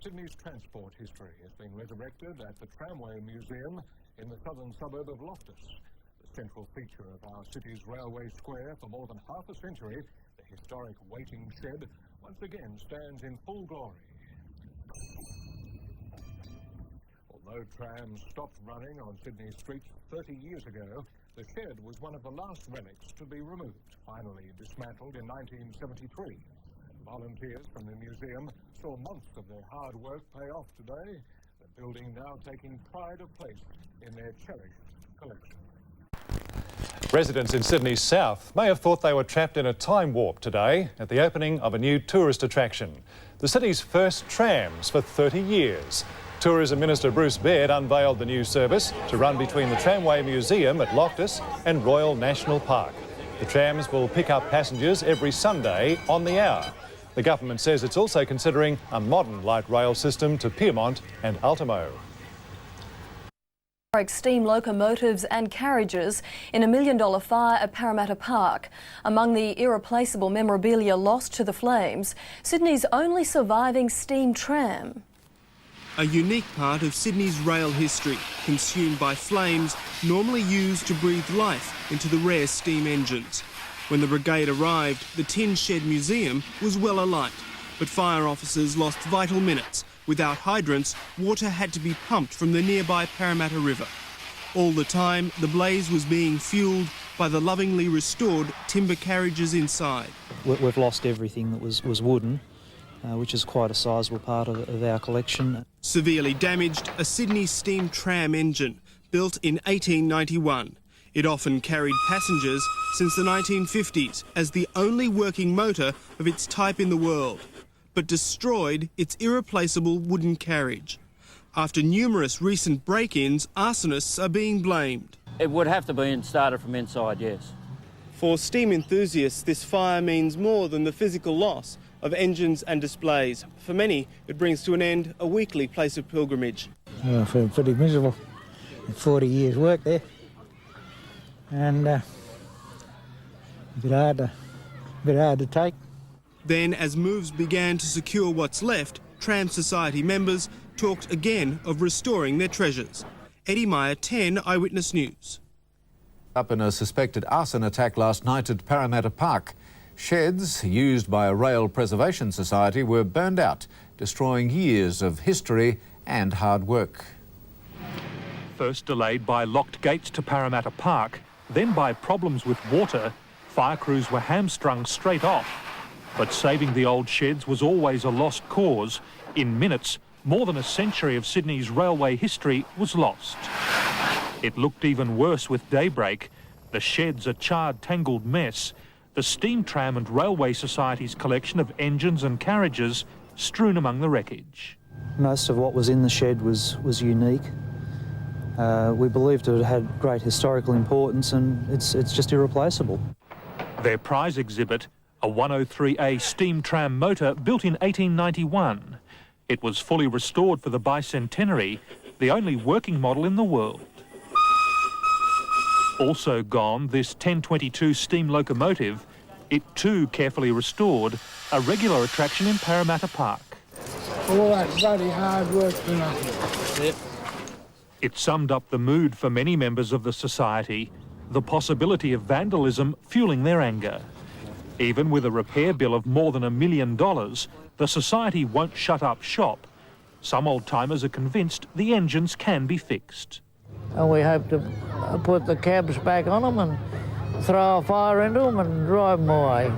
Sydney's transport history has been resurrected at the Tramway Museum in the southern suburb of Loftus. The central feature of our city's railway square for more than half a century, the historic waiting shed once again stands in full glory. Although trams stopped running on Sydney streets 30 years ago, the shed was one of the last relics to be removed, finally dismantled in 1973. Volunteers from the museum saw months of their hard work pay off today, the building now taking pride of place in their cherished collection. Residents in Sydney's south may have thought they were trapped in a time warp today at the opening of a new tourist attraction, the city's first trams for 30 years. Tourism Minister Bruce Baird unveiled the new service to run between the Tramway Museum at Loftus and Royal National Park. The trams will pick up passengers every Sunday on the hour. The government says it's also considering a modern light rail system to Pyrmont and Ultimo. Steam locomotives and carriages in $1 million fire at Parramatta Park. Among the irreplaceable memorabilia lost to the flames, Sydney's only surviving steam tram. A unique part of Sydney's rail history, consumed by flames normally used to breathe life into the rare steam engines. When the brigade arrived, the Tin Shed Museum was well alight, but fire officers lost vital minutes. Without hydrants, water had to be pumped from the nearby Parramatta River. All the time, the blaze was being fuelled by the lovingly restored timber carriages inside. We've lost everything that was wooden, which is quite a sizable part of our collection. Severely damaged, a Sydney steam tram engine, built in 1891. It often carried passengers since the 1950s as the only working motor of its type in the world, but destroyed its irreplaceable wooden carriage. After numerous recent break-ins, arsonists are being blamed. It would have to be started from inside, yes. For steam enthusiasts, this fire means more than the physical loss of engines and displays. For many, it brings to an end a weekly place of pilgrimage. I feel pretty miserable. 40 years work there. And a bit hard to take. Then, as moves began to secure what's left, Tram Society members talked again of restoring their treasures. Eddie Meyer, 10 Eyewitness News. Up in a suspected arson attack last night at Parramatta Park. Sheds used by a rail preservation society were burned out, destroying years of history and hard work. First delayed by locked gates to Parramatta Park, then by problems with water, fire crews were hamstrung straight off. But saving the old sheds was always a lost cause. In minutes, more than a century of Sydney's railway history was lost. It looked even worse with daybreak. The shed's a charred, tangled mess. The Steam Tram and Railway Society's collection of engines and carriages strewn among the wreckage. Most of what was in the shed was unique. We believed it had great historical importance, and it's just irreplaceable. Their prize exhibit, a 103A steam tram motor built in 1891. It was fully restored for the bicentenary, the only working model in the world. Also gone, this 1022 steam locomotive, it too carefully restored, a regular attraction in Parramatta Park. All that bloody hard work for nothing. Yep. It summed up the mood for many members of the society, the possibility of vandalism fueling their anger. Even with a repair bill of more than $1 million, the society won't shut up shop. Some old-timers are convinced the engines can be fixed. And we hope to put the cabs back on them and throw a fire into them and drive them away.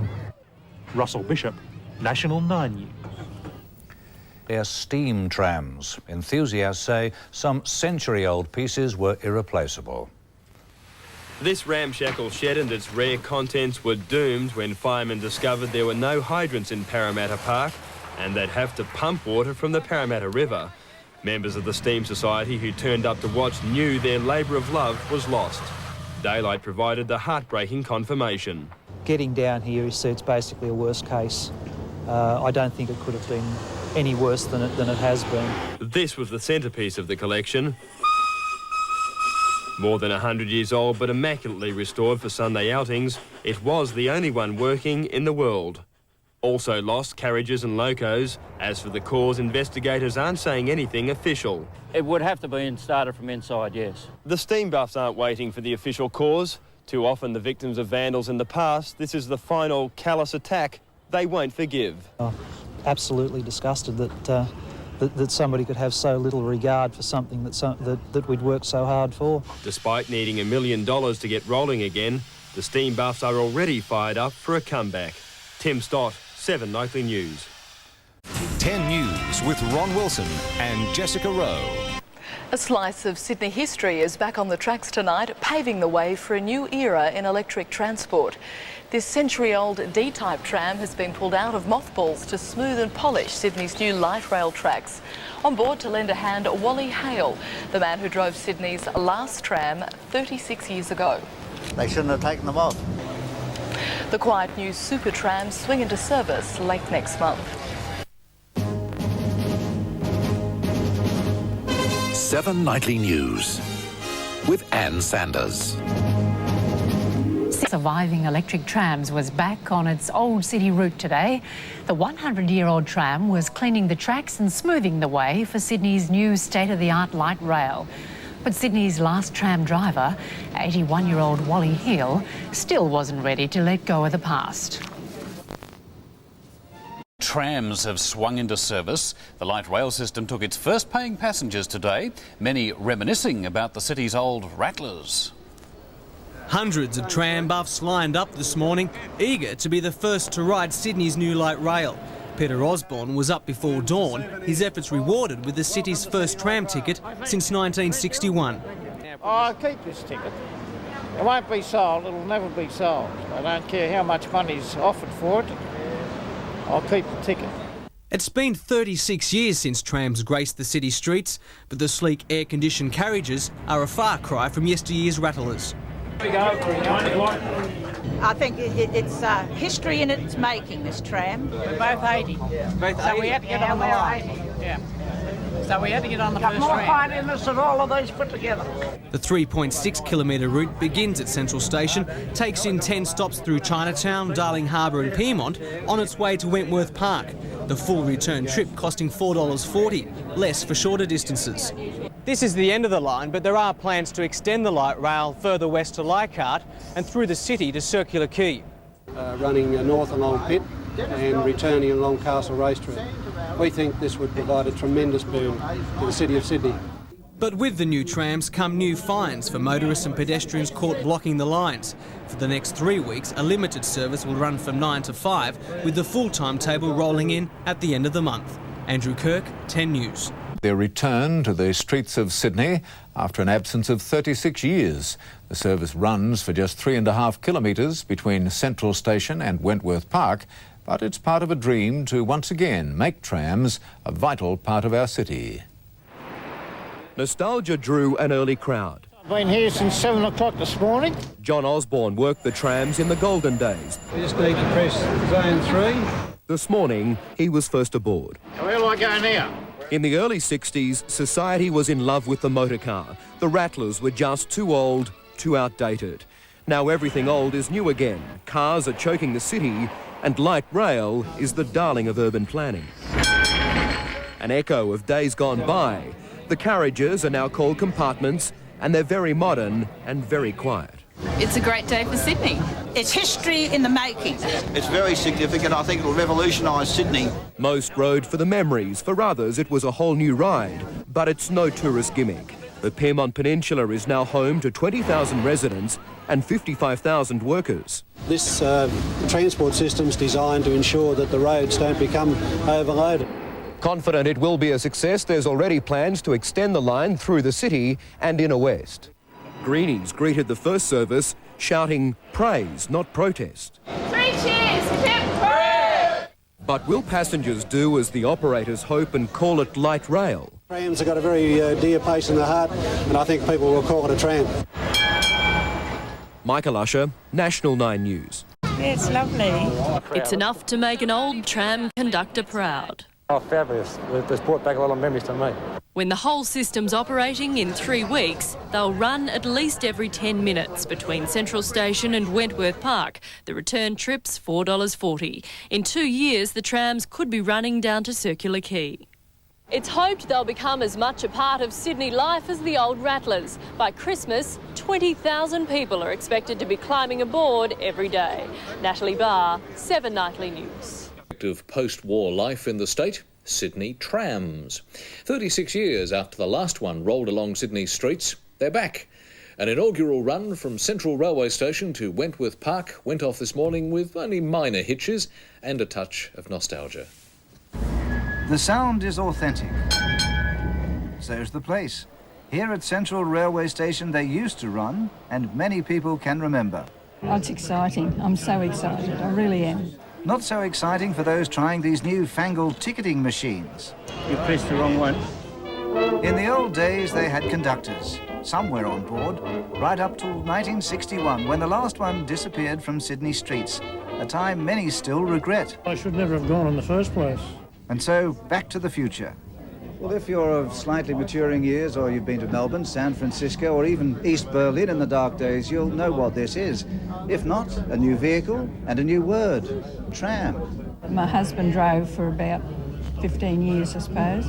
Russell Bishop, National 9 News. They're steam trams. Enthusiasts say some century-old pieces were irreplaceable. This ramshackle shed and its rare contents were doomed when firemen discovered there were no hydrants in Parramatta Park and they'd have to pump water from the Parramatta River. Members of the Steam Society who turned up to watch knew their labour of love was lost. Daylight provided the heartbreaking confirmation. Getting down here, it's basically a worst case. I don't think it could have been any worse than it has been. This was the centrepiece of the collection. More than 100 years old but immaculately restored for Sunday outings, it was the only one working in the world. Also lost carriages and locos. As for the cause, investigators aren't saying anything official. It would have to be started from inside, yes. The steam buffs aren't waiting for the official cause. Too often the victims of vandals in the past, this is the final callous attack they won't forgive. Absolutely disgusted that somebody could have so little regard for something that we'd worked so hard for. Despite needing $1 million to get rolling again, the steam buffs are already fired up for a comeback. Tim Stott, 7 Nightly News. 10 News with Ron Wilson and Jessica Rowe. A slice of Sydney history is back on the tracks tonight, paving the way for a new era in electric transport. This century-old D-type tram has been pulled out of mothballs to smooth and polish Sydney's new light rail tracks. On board to lend a hand, Wally Hale, the man who drove Sydney's last tram 36 years ago. They shouldn't have taken them off. The quiet new super trams swing into service late next month. 7 Nightly News with Ann Sanders. Surviving electric trams was back on its old city route today. The 100-year-old tram was cleaning the tracks and smoothing the way for Sydney's new state-of-the-art light rail. But Sydney's last tram driver, 81-year-old Wally Hale, still wasn't ready to let go of the past. Trams have swung into service. The light rail system took its first paying passengers today, many reminiscing about the city's old rattlers. Hundreds of tram buffs lined up this morning, eager to be the first to ride Sydney's new light rail. Peter Osborne was up before dawn, his efforts rewarded with the city's first tram ticket since 1961. I'll keep this ticket. It won't be sold, it'll never be sold. I don't care how much money's offered for it, I'll keep the ticket. It's been 36 years since trams graced the city streets, but the sleek air-conditioned carriages are a far cry from yesteryear's rattlers. I think it's history in its making, this tram. We're both 80. So we had to get on the line. Yeah. So we had to get on the first more tram. fun in this than all of these put together. The 3.6-kilometre route begins at Central Station, takes in 10 stops through Chinatown, Darling Harbour and Pyrmont, on its way to Wentworth Park. The full return trip costing $4.40, less for shorter distances. This is the end of the line, but there are plans to extend the light rail further west to Leichhardt and through the city to Circular Quay. Running north along Pitt and returning along Castle Racetrack. We think this would provide a tremendous boon to the City of Sydney. But with the new trams come new fines for motorists and pedestrians caught blocking the lines. For the next 3 weeks, a limited service will run from 9 to 5, with the full timetable rolling in at the end of the month. Andrew Kirk, 10 News. Their return to the streets of Sydney after an absence of 36 years. The service runs for just 3.5 kilometres between Central Station and Wentworth Park, but it's part of a dream to once again make trams a vital part of our city. Nostalgia drew an early crowd. I've been here since 7 o'clock this morning. John Osborne worked the trams in the golden days. We just need to press zone 3. This morning, he was first aboard. Where do I go now? In the early 60s, society was in love with the motor car. The rattlers were just too old, too outdated. Now everything old is new again. Cars are choking the city, and light rail is the darling of urban planning. An echo of days gone by. The carriages are now called compartments, and they're very modern and very quiet. It's a great day for Sydney. It's history in the making. It's very significant. I think it'll revolutionise Sydney. Most rode for the memories. For others, it was a whole new ride. But it's no tourist gimmick. The Pyrmont Peninsula is now home to 20,000 residents and 55,000 workers. This transport system's designed to ensure that the roads don't become overloaded. Confident it will be a success, there's already plans to extend the line through the city and inner west. Greenies greeted the first service, shouting praise, not protest. 3 cheers, hip hooray! But will passengers do as the operators hope and call it light rail? Trams have got a very dear place in the heart, and I think people will call it a tram. Michael Usher, National 9 News. Yeah, it's lovely. It's enough to make an old tram conductor proud. Oh, fabulous. It's brought back a lot of memories to me. When the whole system's operating in 3 weeks, they'll run at least every 10 minutes between Central Station and Wentworth Park. The return trip's $4.40. In 2 years, the trams could be running down to Circular Quay. It's hoped they'll become as much a part of Sydney life as the old rattlers. By Christmas, 20,000 people are expected to be climbing aboard every day. Natalie Barr, 7 Nightly News. Of post-war life in the state, Sydney Trams. 36 years after the last one rolled along Sydney's streets, they're back. An inaugural run from Central Railway Station to Wentworth Park went off this morning with only minor hitches and a touch of nostalgia. The sound is authentic. So's the place. Here at Central Railway Station they used to run, and many people can remember. Oh, it's exciting. I'm so excited. I really am. Not so exciting for those trying these new-fangled ticketing machines. You pressed the wrong one. In the old days, they had conductors. Some were on board, right up till 1961, when the last one disappeared from Sydney streets, a time many still regret. I should never have gone in the first place. And so, back to the future. Well, if you're of slightly maturing years, or you've been to Melbourne, San Francisco, or even East Berlin in the dark days, you'll know what this is. If not, a new vehicle and a new word, tram. My husband drove for about 15 years, I suppose,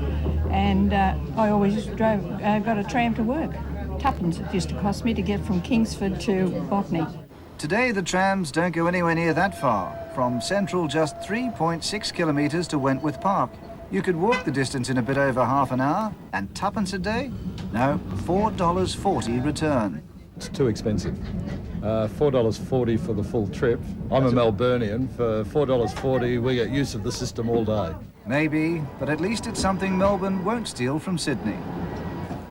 and I always got a tram to work. Tuppence it used to cost me to get from Kingsford to Botany. Today, the trams don't go anywhere near that far. From Central, just 3.6 kilometres to Wentworth Park. You could walk the distance in a bit over half an hour, and tuppence a day? No, $4.40 return. It's too expensive. $4.40 for the full trip. I'm a Melburnian. For $4.40, we get use of the system all day. Maybe, but at least it's something Melbourne won't steal from Sydney.